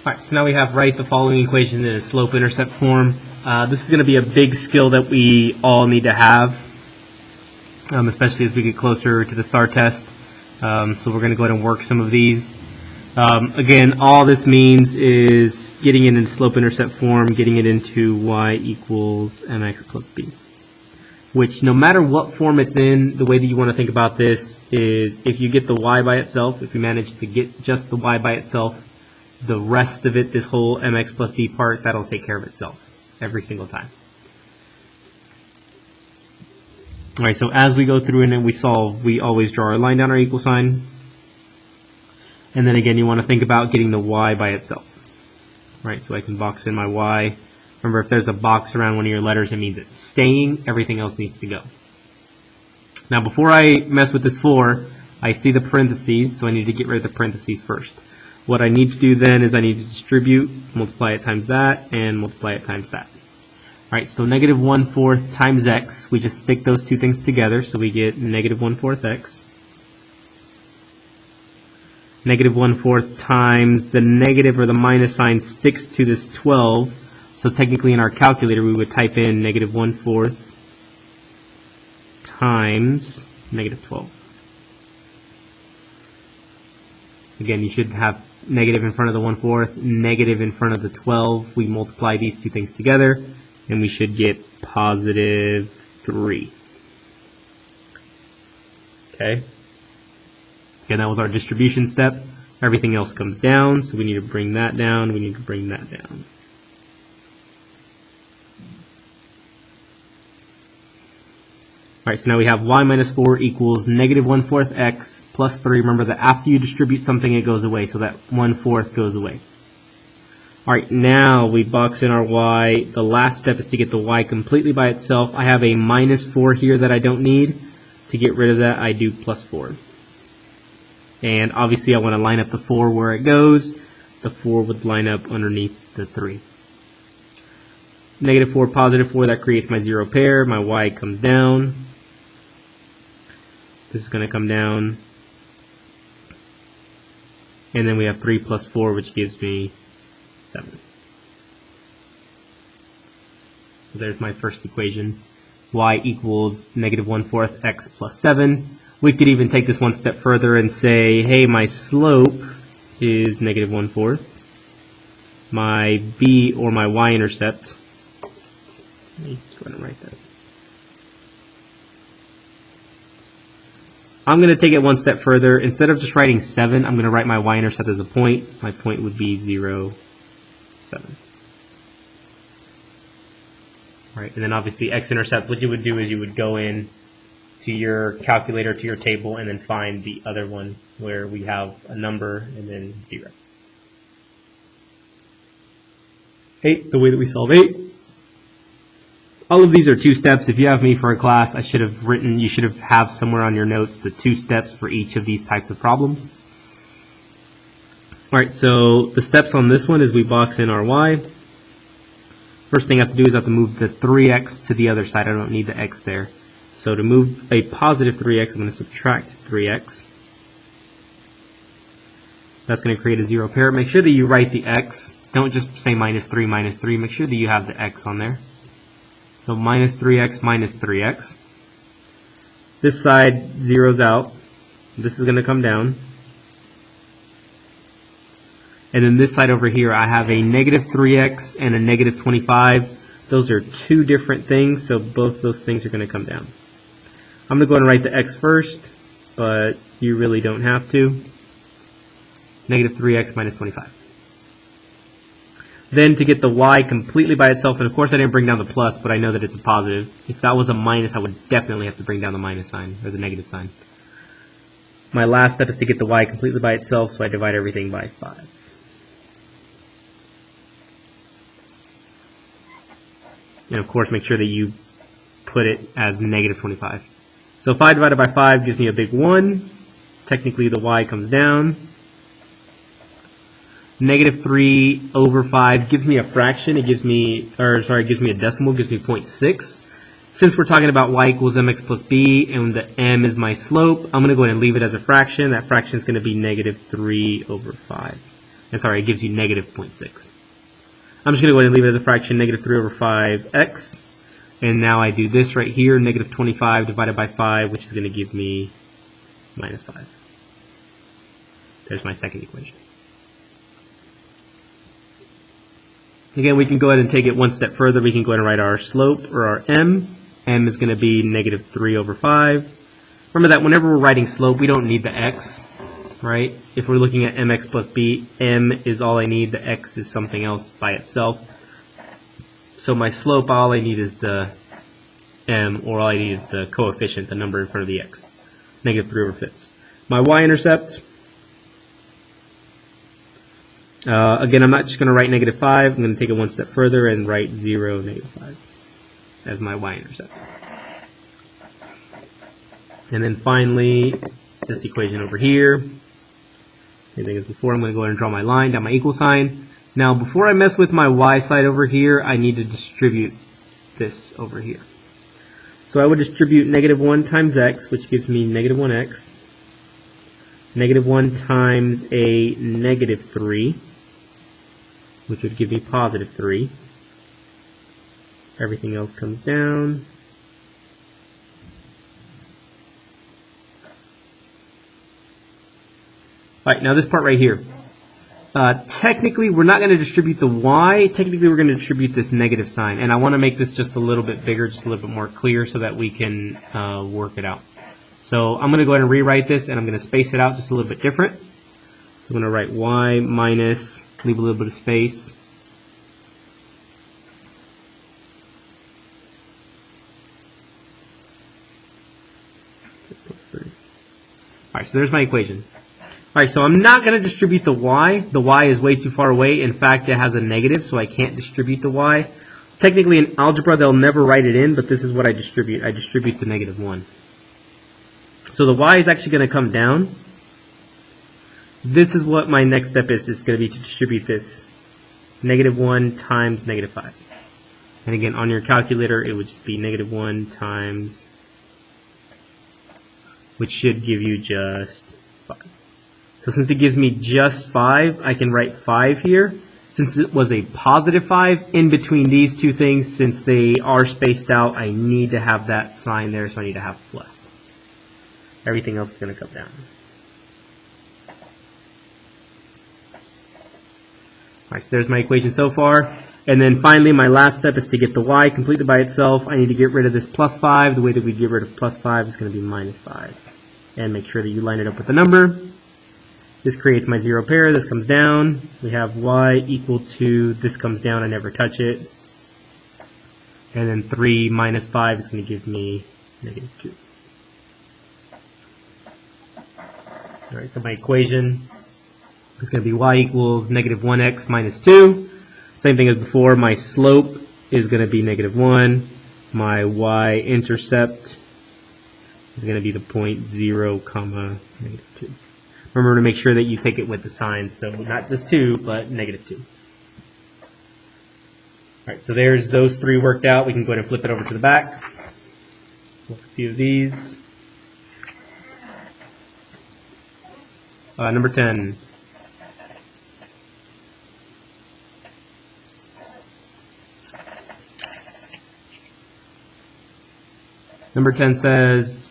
Alright, so now we have write the following equation in a slope-intercept form. This is going to be a big skill that we all need to have, especially as we get closer to the STAR test. So we're going to go ahead and work some of these. Again, all this means is getting it into slope-intercept form, getting it into y equals mx plus b. Which, no matter what form it's in, the way that you want to think about this is if you get the y by itself, if you manage to get just the y by itself, the rest of it, this whole mx plus b part, that'll take care of itself every single time. Alright, so as we go through and we solve, we always draw our line down our equal sign. And then again, you want to think about getting the y by itself. Right, so I can box in my y. Remember, if there's a box around one of your letters, it means it's staying. Everything else needs to go. Now, before I mess with this 4, I see the parentheses, so I need to get rid of the parentheses first. What I need to do then is I need to distribute, multiply it times that, and multiply it times that. Alright, so negative 1/4 times x, we just stick those two things together, so we get negative 1/4 x. Negative 1/4 times the negative or the minus sign sticks to this 12, so technically in our calculator we would type in negative 1/4 times negative 12. Again, you should have negative in front of the 1/4, negative in front of the 12. We multiply these two things together, and we should get positive 3. Okay? Again, that was our distribution step. Everything else comes down, so we need to bring that down, we need to bring that down. Alright, so now we have y minus 4 equals negative 1/4 x plus 3. Remember that after you distribute something, it goes away, so that 1/4 goes away. Alright, now we box in our y. The last step is to get the y completely by itself. I have a minus 4 here that I don't need. To get rid of that, I do plus 4. And obviously I want to line up the 4 where it goes. The 4 would line up underneath the 3. Negative 4, positive 4, that creates my 0 pair. My y comes down. This is going to come down. And then we have 3 plus 4, which gives me 7. So there's my first equation. Y equals negative 1/4 x plus 7. We could even take this one step further and say, hey, my slope is negative 1/4. My b, or my y-intercept, let me go ahead and write that. I'm going to take it one step further. Instead of just writing 7, I'm going to write my y-intercept as a point. My point would be 0, 7. Right, and then obviously x-intercept, what you would do is you would go in to your calculator, to your table, and then find the other one where we have a number and then 0. 8, the way that we solve 8. All of these are 2 steps. If you have me for a class, I should have written, you should have somewhere on your notes the 2 steps for each of these types of problems. Alright, so the steps on this one is we box in our y. First thing I have to do is I have to move the 3x to the other side. I don't need the x there. So to move a positive 3x, I'm going to subtract 3x. That's going to create a 0 pair. Make sure that you write the x. Don't just say minus 3, minus 3. Make sure that you have the x on there. So minus 3x minus 3x. This side zeroes out. This is going to come down. And then this side over here, I have a negative 3x and a negative 25. Those are 2 different things, so both those things are going to come down. I'm going to go ahead and write the x first, but you really don't have to. Negative 3x minus 25. Then to get the y completely by itself, and of course I didn't bring down the plus, but I know that it's a positive. If that was a minus, I would definitely have to bring down the minus sign, or the negative sign. My last step is to get the y completely by itself, so I divide everything by 5. And of course make sure that you put it as negative 25. So 5 divided by 5 gives me a big 1. Technically the y comes down. Negative 3 over 5 gives me a fraction. It gives me, it gives me a decimal, gives me 0.6. Since we're talking about y equals mx plus b, and the m is my slope, I'm going to go ahead and leave it as a fraction. That fraction is going to be negative 3 over 5. And sorry, it gives you negative 0.6. I'm just going to go ahead and leave it as a fraction, negative 3 over 5x. And now I do this right here, negative 25 divided by 5, which is going to give me minus 5. There's my second equation. Again, we can go ahead and take it one step further. We can go ahead and write our slope, or our m. M is going to be negative 3 over 5. Remember that whenever we're writing slope, we don't need the x, right? If we're looking at mx plus b, m is all I need. The x is something else by itself. So my slope, all I need is the m, or all I need is the coefficient, the number in front of the x. Negative 3 over 5. My y-intercept, again, I'm not just going to write negative 5. I'm going to take it one step further and write 0, negative 5 as my y-intercept. And then finally, this equation over here. Same thing as before. I'm going to go ahead and draw my line down my equal sign. Now, before I mess with my y side over here, I need to distribute this over here. So I would distribute negative 1 times x, which gives me negative 1x. Negative 1 times a negative 3, which would give me positive 3. Everything else comes down. Alright, now this part right here. Technically, we're not going to distribute the y. Technically, we're going to distribute this negative sign. And I want to make this just a little bit bigger, just a little bit more clear so that we can work it out. So I'm going to go ahead and rewrite this, and I'm going to space it out just a little bit different. So I'm going to write y minus, leave a little bit of space. Alright, so there's my equation. Alright, so I'm not going to distribute the y. The y is way too far away. In fact, it has a negative, so I can't distribute the y. Technically, in algebra, they'll never write it in, but this is what I distribute. I distribute the negative 1. So the y is actually going to come down. This is what my next step is. It's going to be to distribute this. Negative 1 times negative 5. And again, on your calculator, it would just be negative 1 times, which should give you just 5. So since it gives me just 5, I can write 5 here. Since it was a positive 5, in between these two things, since they are spaced out, I need to have that sign there, so I need to have plus. Everything else is going to come down. Alright, so there's my equation so far. And then finally, my last step is to get the y completely by itself. I need to get rid of this plus 5. The way that we get rid of plus 5 is going to be minus 5. And make sure that you line it up with the number. This creates my 0 pair. This comes down. We have y equal to, this comes down, I never touch it. And then 3 minus 5 is going to give me negative 2. Alright, so my equation is going to be y equals negative 1x minus 2. Same thing as before. My slope is going to be negative 1. My y-intercept is going to be the point 0, comma, negative 2. Remember to make sure that you take it with the signs, so not just 2, but negative 2. Alright, so there's those 3 worked out. We can go ahead and flip it over to the back. Look a few of these. Number 10. Number 10 says,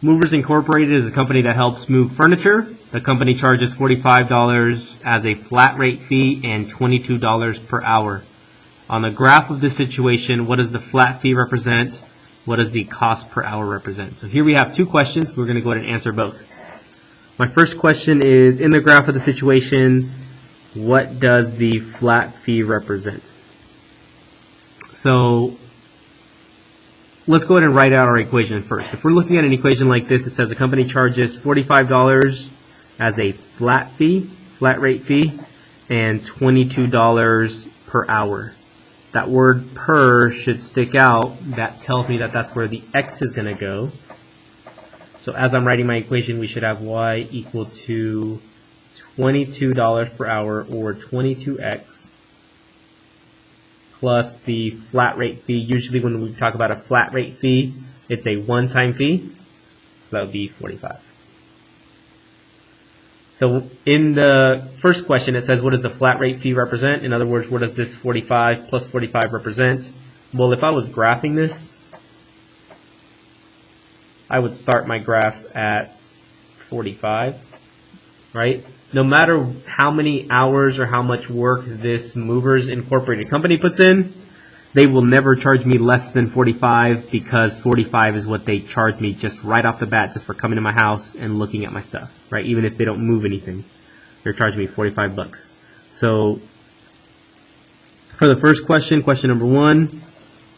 Movers Incorporated is a company that helps move furniture. The company charges $45 as a flat rate fee and $22 per hour. On the graph of this situation, what does the flat fee represent? What does the cost per hour represent? So here we have 2 questions. We're going to go ahead and answer both. My first question is, in the graph of the situation, what does the flat fee represent? So let's go ahead and write out our equation first. If we're looking at an equation like this, it says a company charges $45 as a flat rate fee, and $22 per hour. That word per should stick out. That tells me that that's where the x is going to go. So as I'm writing my equation, we should have y equal to $22 per hour, or 22x, plus the flat rate fee. Usually when we talk about a flat rate fee, it's a one-time fee. So that would be 45. So in the first question, it says, what does the flat rate fee represent? In other words, what does this 45 plus 45 represent? Well, if I was graphing this, I would start my graph at 45, right? No matter how many hours or how much work this Movers Incorporated company puts in, they will never charge me less than 45 because 45 is what they charge me just right off the bat just for coming to my house and looking at my stuff, right? Even if they don't move anything, they're charging me 45 bucks. So for the first question, question number 1,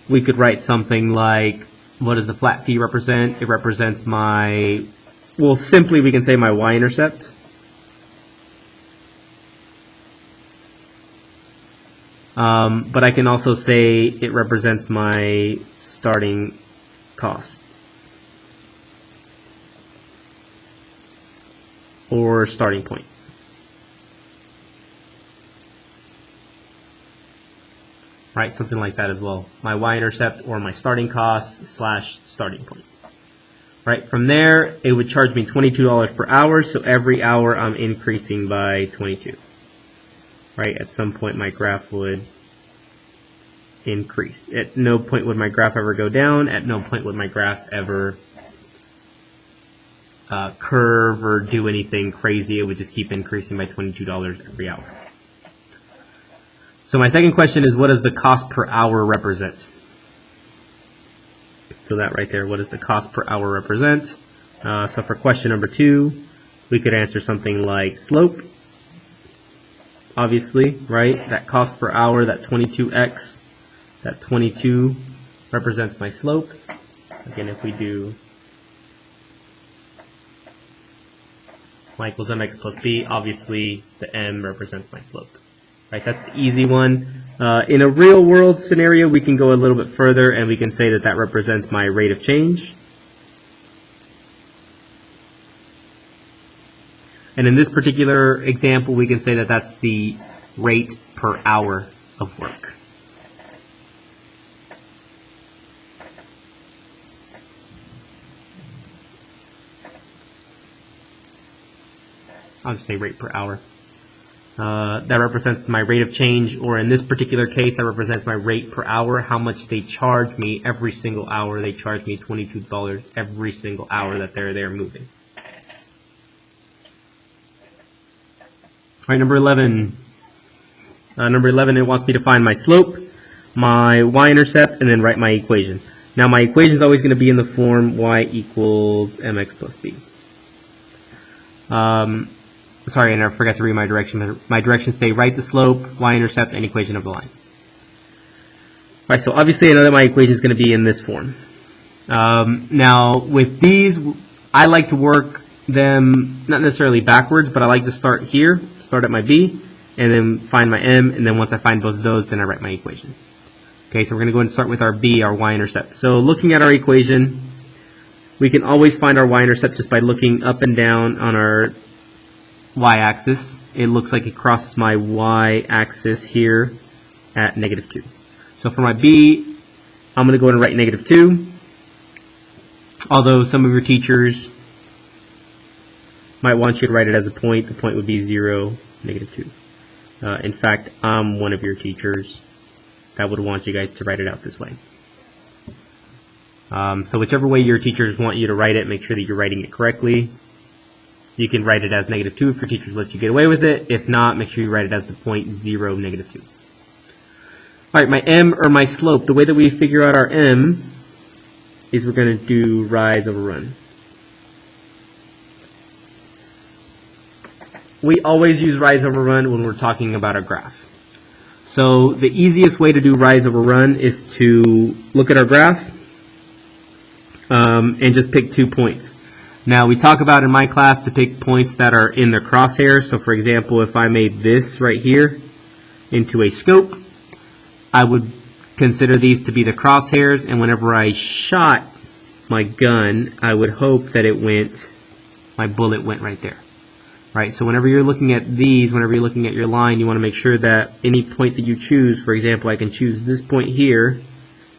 we could write something like, what does the flat fee represent? It represents my, well, simply we can say my y-intercept. But I can also say it represents my starting cost or starting point. Right, something like that as well. My y-intercept or my starting cost / starting point. Right, from there, it would charge me $22 per hour, so every hour I'm increasing by 22. Right, at some point my graph would increase. At no point would my graph ever go down. At no point would my graph ever curve or do anything crazy. It would just keep increasing by $22 every hour. So my second question is, what does the cost per hour represent? So that right there, what does the cost per hour represent? So for question number 2, we could answer something like slope. Obviously, right? That cost per hour, that 22x, that 22 represents my slope. Again, if we do y equals mx plus b, obviously the m represents my slope. Right, that's the easy one. In a real world scenario, we can go a little bit further and we can say that that represents my rate of change. And in this particular example, we can say that that's the rate per hour of work. I'll just say rate per hour. That represents my rate of change, or in this particular case, that represents my rate per hour, how much they charge me every single hour. They charge me $22 every single hour that they're there moving. All right, number 11. Number 11, it wants me to find my slope, my y-intercept, and then write my equation. Now, my equation is always going to be in the form y equals mx plus b. Sorry, and I forgot to read my direction. My directions say write the slope, y-intercept, and equation of the line. All right, so obviously I know that my equation is going to be in this form. Now, with these, I like to work them not necessarily backwards, but I like to start here, start at my b, and then find my m, and then once I find both of those, then I write my equation. Okay, so we're going to go and start with our b, our y-intercept. So looking at our equation, we can always find our y-intercept just by looking up and down on our y-axis. It looks like it crosses my y-axis here at -2. So for my b, I'm going to go and write -2. Although some of your teachers might want you to write it as a point. The point would be 0, -2. In fact, I'm one of your teachers that would want you guys to write it out this way. So whichever way your teachers want you to write it, make sure that you're writing it correctly. You can write it as -2 if your teachers let you get away with it. If not, make sure you write it as the point 0, -2. Alright, my m, or my slope, the way that we figure out our m is we're going to do rise over run. We always use rise over run when we're talking about our graph. So the easiest way to do rise over run is to look at our graph and just pick 2 points. Now, we talk about in my class to pick points that are in the crosshairs. So, for example, if I made this right here into a scope, I would consider these to be the crosshairs. And whenever I shot my gun, I would hope that my bullet went right there. Right? So whenever you're looking at these, whenever you're looking at your line, you want to make sure that any point that you choose, for example, I can choose this point here,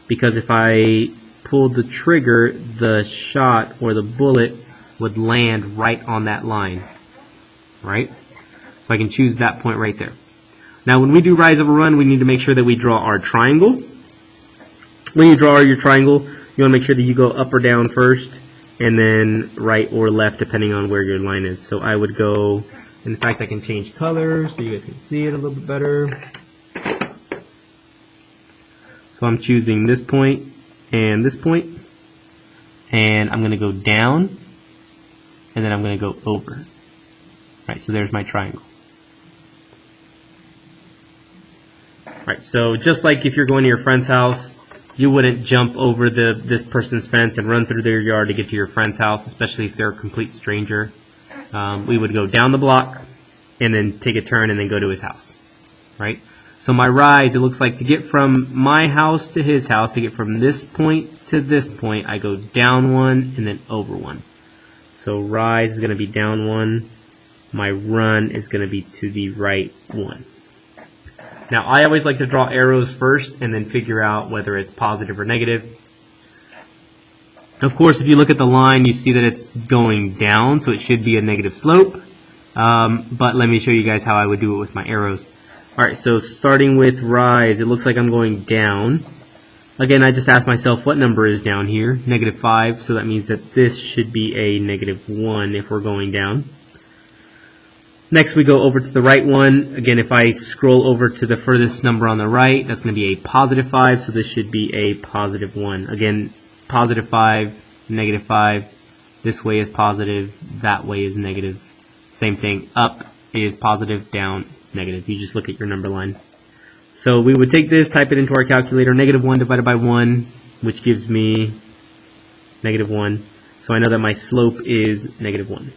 because if I pulled the trigger, the shot or the bullet would land right on that line. right? So I can choose that point right there. Now when we do rise over run, we need to make sure that we draw our triangle. When you draw your triangle, you want to make sure that you go up or down first, and then right or left depending on where your line is. So I would go, in fact I can change colors so you guys can see it a little bit better. So I'm choosing this point, and I'm going to go down, and then I'm going to go over. Right, so there's my triangle. Right, so just like if you're going to your friend's house, you wouldn't jump over this person's fence and run through their yard to get to your friend's house, especially if they're a complete stranger. We would go down the block and then take a turn and then go to his house. Right? So my rise, it looks like to get from my house to his house, to get from this point to this point, I go down one and then over one. So rise is going to be down one. My run is going to be to the right one. Now I always like to draw arrows first and then figure out whether it's positive or negative. Of course, if you look at the line, you see that it's going down, so it should be a negative slope. But let me show you guys how I would do it with my arrows. Alright, so starting with rise, it looks like I'm going down. Again, I just asked myself what number is down here. -5, so that means that this should be a -1 if we're going down. Next we go over to the right one. Again, if I scroll over to the furthest number on the right, that's going to be a +5, so this should be a +1. Again, +5, -5, this way is positive, that way is negative. Same thing, up is positive, down is negative. You just look at your number line. So we would take this, type it into our calculator, -1 divided by 1, which gives me -1. So I know that my slope is -1.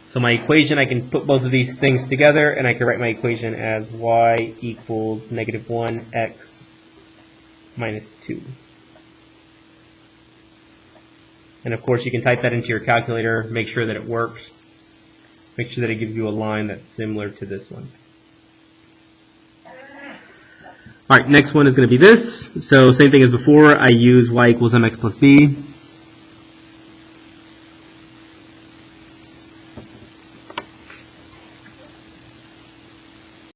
So my equation, I can put both of these things together, and I can write my equation as y equals -1 x minus 2. And of course you can type that into your calculator, make sure that it works. Make sure that it gives you a line that's similar to this one. Alright, next one is going to be this. So same thing as before, I use y equals mx plus b.